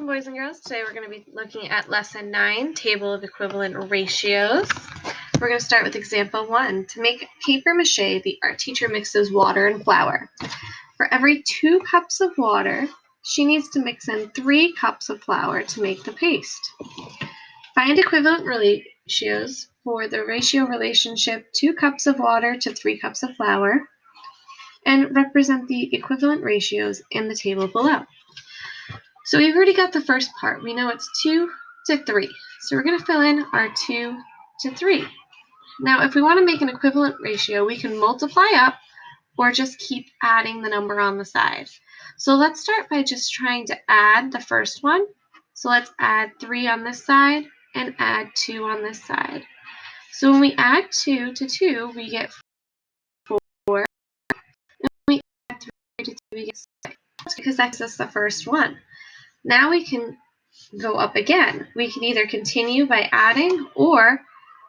Welcome, boys and girls. Today we're going to be looking at Lesson 9, Table of Equivalent Ratios. We're going to start with Example 1. To make paper mache, the art teacher mixes water and flour. For every 2 cups of water, she needs to mix in 3 cups of flour to make the paste. Find equivalent ratios for the ratio relationship 2 cups of water to 3 cups of flour, and represent the equivalent ratios in the table below. So we've already got the first part. We know it's 2 to 3. So we're going to fill in our 2 to 3. Now, if we want to make an equivalent ratio, we can multiply up or just keep adding the number on the side. So let's start by just trying to add the first one. So let's add 3 on this side and add 2 on this side. So when we add 2 to 2, we get 4. And when we add 3 to 2, we get 6. Because that's just the first one. Now we can go up again. We can either continue by adding, or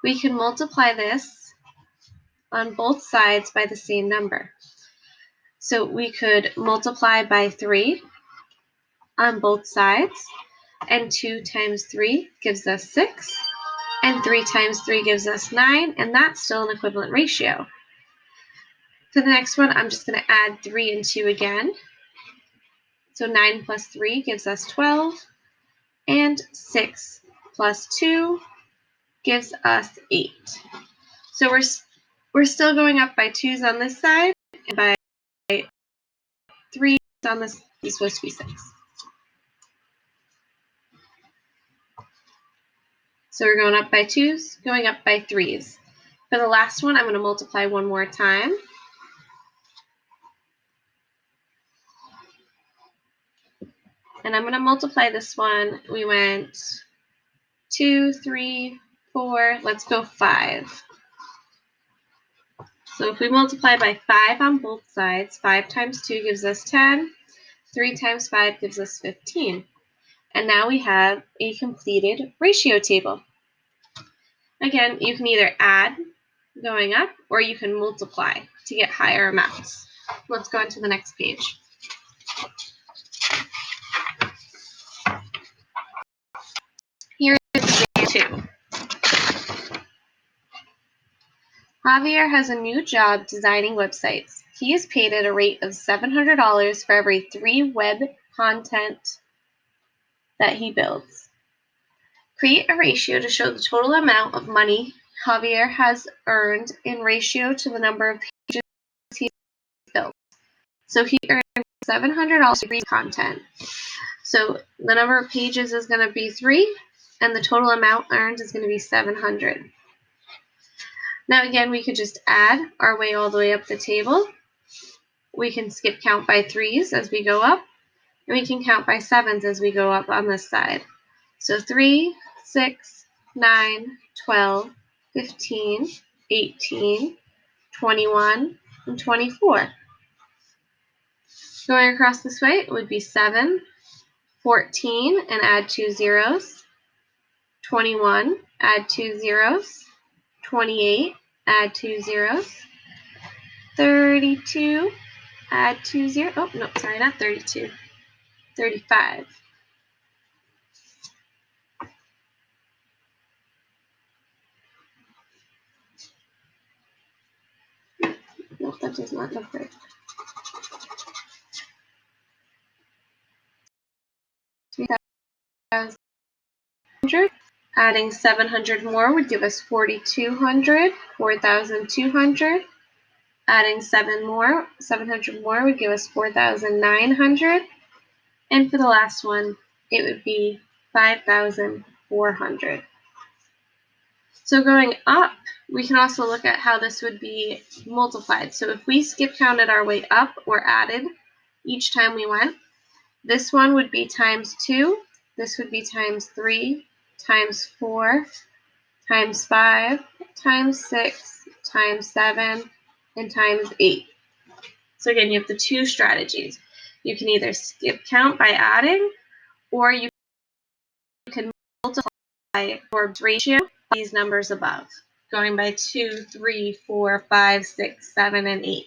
we can multiply this on both sides by the same number. So we could multiply by 3 on both sides, and 2 times 3 gives us 6, and 3 times 3 gives us 9, and that's still an equivalent ratio. For the next one, I'm just going to add 3 and 2 again. So 9 plus 3 gives us 12. And 6 plus 2 gives us 8. So we're still going up by 2's on this side, and by 3's on this side is supposed to be 6. So we're going up by 2's, going up by 3's. For the last one, I'm going to multiply one more time. And I'm going to multiply this one. We went 2, 3, 4, let's go 5. So if we multiply by 5 on both sides, 5 times 2 gives us 10, 3 times 5 gives us 15. And now we have a completed ratio table. Again, you can either add going up, or you can multiply to get higher amounts. Let's go on to the next page. Here is example 2. Javier has a new job designing websites. He is paid at a rate of $700 for every 3 web content that he builds. Create a ratio to show the total amount of money Javier has earned in ratio to the number of pages he built. So he earned $700 for content. So the number of pages is going to be 3, and the total amount earned is going to be 700. Now again, we could just add our way all the way up the table. We can skip count by 3's as we go up, and we can count by 7's as we go up on this side. So 3, 6, 9, 12, 15, 18, 21, and 24. Going across this way, it would be 7, 14, and add 2 zeros, 21, add 2 zeros, 28, add 2 zeros, 32, add 2 zeros, oh, no, sorry, not 32, 35. No, that does not look right. 3,100. Adding 700 more would give us 4,200. 4,200. Adding 700 more would give us 4,900. And for the last one, it would be 5,400. So going up, we can also look at how this would be multiplied. So if we skip counted our way up or added each time we went, this one would be times 2, this would be times 3, times 4, times 5, times 6, times 7, and times 8. So again, you have the 2 strategies. You can either skip count by adding, or you can multiply or ratio these numbers above, going by 2, 3, 4, 5, 6, 7, and 8.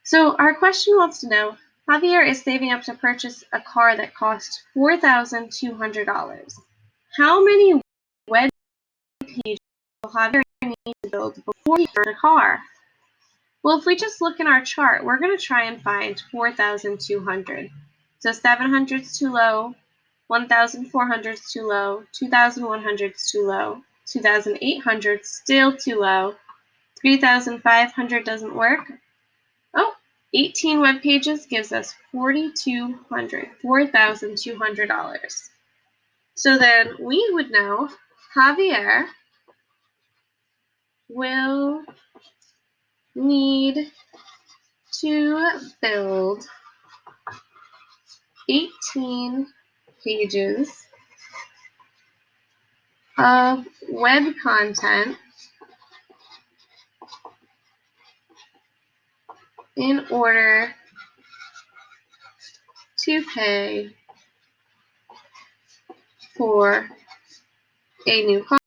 So our question wants to know, Javier is saving up to purchase a car that costs $4,200. How many web pages will Javier need to build before he buys a car? Well, if we just look in our chart, we're going to try and find 4,200. So 700 is too low, 1,400 is too low, 2,100 is too low, 2,800 still too low, 3,500 doesn't work. Oh, 18 web pages gives us $4,200. So then we would know Javier will need to build 18 pages of web content in order to pay for a new car.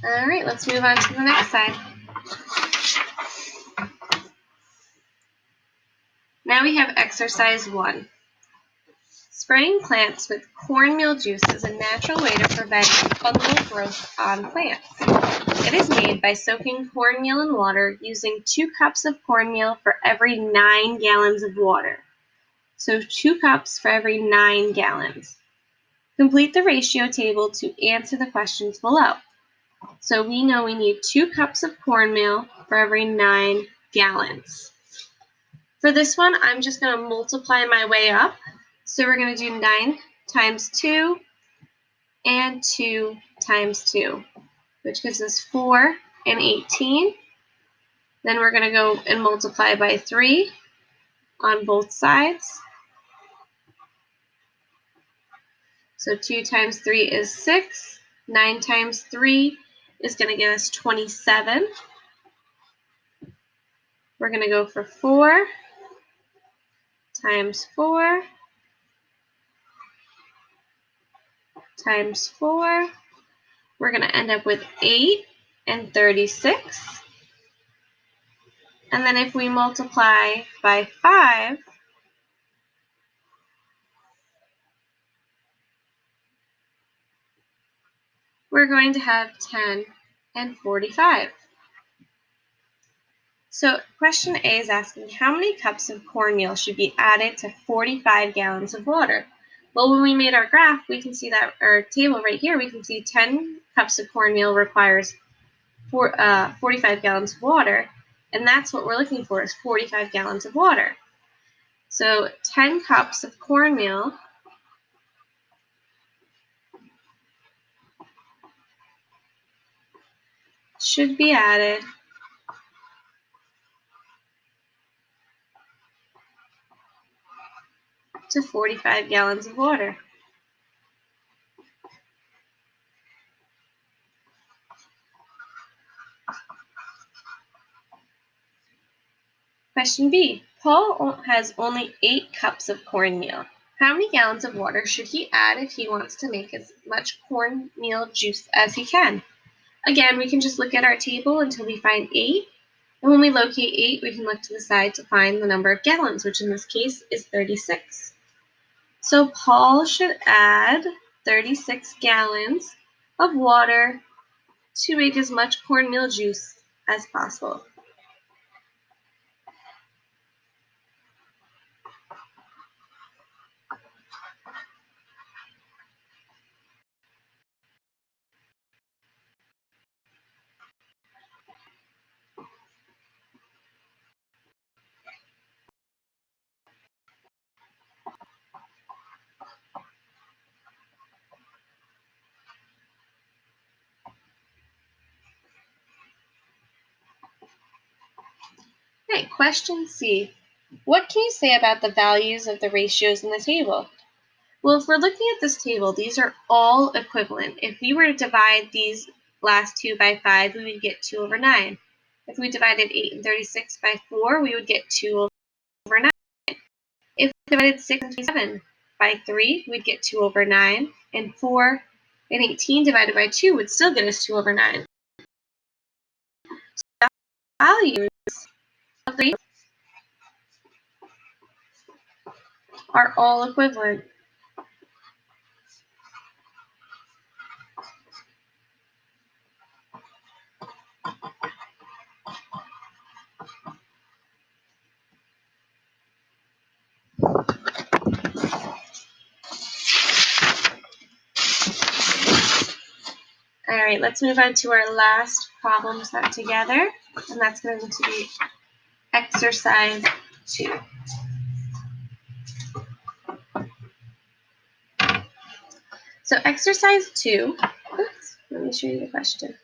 All right, let's move on to the next side. Now we have exercise 1. Spraying plants with cornmeal juice is a natural way to prevent fungal growth on plants. It is made by soaking cornmeal in water using 2 cups of cornmeal for every 9 gallons of water. So 2 cups for every 9 gallons. Complete the ratio table to answer the questions below. So we know we need 2 cups of cornmeal for every 9 gallons. For this one, I'm just going to multiply my way up. So we're going to do 9 times 2 and 2 times 2, which gives us 4 and 18. Then we're going to go and multiply by 3 on both sides. So 2 times 3 is 6. 9 times 3 is going to give us 27. We're going to go for 4 times 4 times 4. We're going to end up with 8 and 36. And then if we multiply by 5, we're going to have 10 and 45. So question A is asking how many cups of cornmeal should be added to 45 gallons of water? Well, when we made our graph, we can see that our table right here, we can see 10 cups of cornmeal requires 45 gallons of water, and that's what we're looking for is 45 gallons of water. So 10 cups of cornmeal should be added to 45 gallons of water. Question B. Paul has only 8 cups of cornmeal. How many gallons of water should he add if he wants to make as much cornmeal juice as he can? Again, we can just look at our table until we find 8. And when we locate 8, we can look to the side to find the number of gallons, which in this case is 36. So Paul should add 36 gallons of water to make as much cornmeal juice as possible. Okay, question C. What can you say about the values of the ratios in the table? Well, if we're looking at this table, these are all equivalent. If we were to divide these last two by 5, we would get 2 over 9. If we divided 8 and 36 by 4, we would get 2 over 9. If we divided 6 and 27 by 3, we'd get 2 over 9. And 4 and 18 divided by 2 would still get us 2 over 9. values of the are all equivalent. All right, let's move on to our last problem set together, and that's going to be exercise 2. So exercise 2, oops, let me show you the question.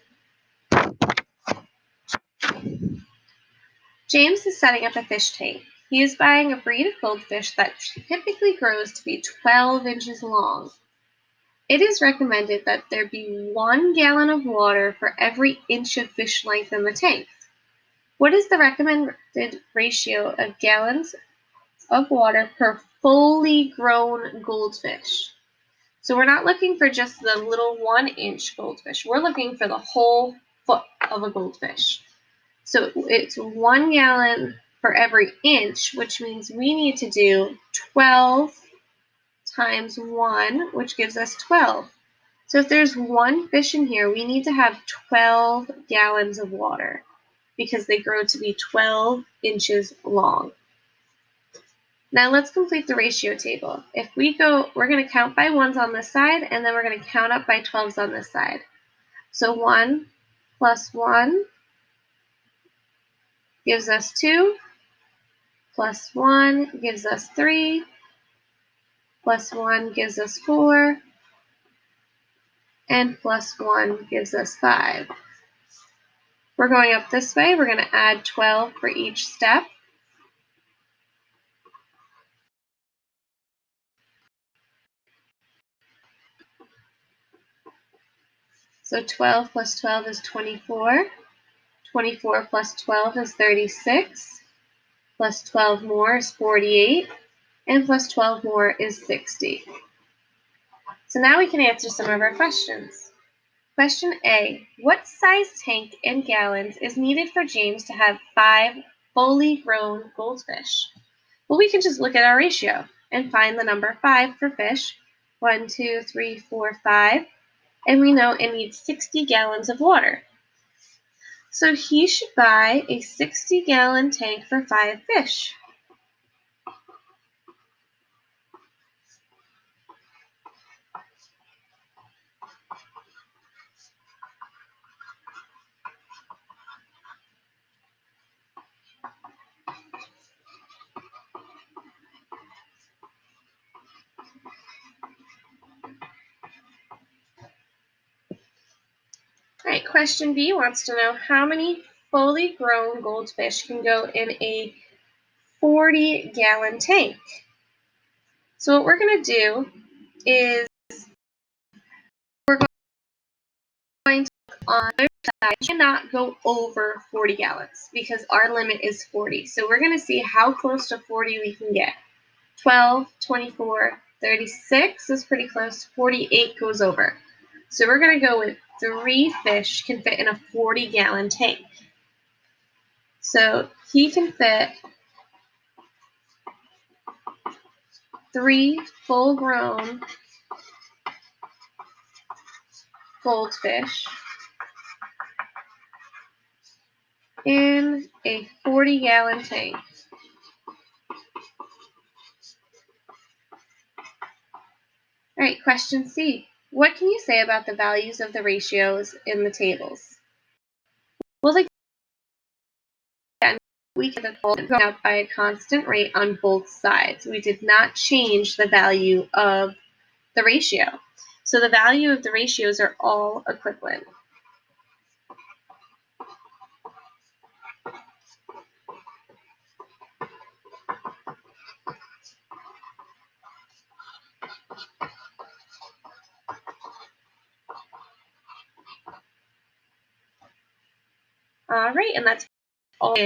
James is setting up a fish tank. He is buying a breed of goldfish that typically grows to be 12 inches long. It is recommended that there be 1 gallon of water for every inch of fish length in the tank. What is the recommended ratio of gallons of water per fully grown goldfish? So we're not looking for just the little 1-inch goldfish. We're looking for the whole foot of a goldfish. So it's 1 gallon for every inch, which means we need to do 12 times 1, which gives us 12. So if there's 1 fish in here, we need to have 12 gallons of water because they grow to be 12 inches long. Now let's complete the ratio table. If we go, we're going to count by 1s on this side, and then we're going to count up by 12s on this side. So 1 plus 1 gives us 2, plus 1 gives us 3, plus 1 gives us 4, and plus 1 gives us 5. We're going up this way. We're going to add 12 for each step. So 12 plus 12 is 24. 24 plus 12 is 36. Plus 12 more is 48. And plus 12 more is 60. So now we can answer some of our questions. Question A, what size tank in gallons is needed for James to have 5 fully grown goldfish? Well, we can just look at our ratio and find the number 5 for fish. 1, 2, 3, 4, 5. And we know it needs 60 gallons of water. So he should buy a 60-gallon tank for 5 fish. All right, question B wants to know how many fully grown goldfish can go in a 40-gallon tank. So what we're going to do is we're going to look on the side. We cannot go over 40 gallons because our limit is 40. So we're going to see how close to 40 we can get. 12, 24, 36 is pretty close. 48 goes over. So we're going to go with 3 fish can fit in a 40-gallon tank. So he can fit 3 full-grown goldfish in a 40-gallon tank. All right, question C. What can you say about the values of the ratios in the tables? Well, again, we can go out by a constant rate on both sides. We did not change the value of the ratio. So the value of the ratios are all equivalent. All right, and that's all.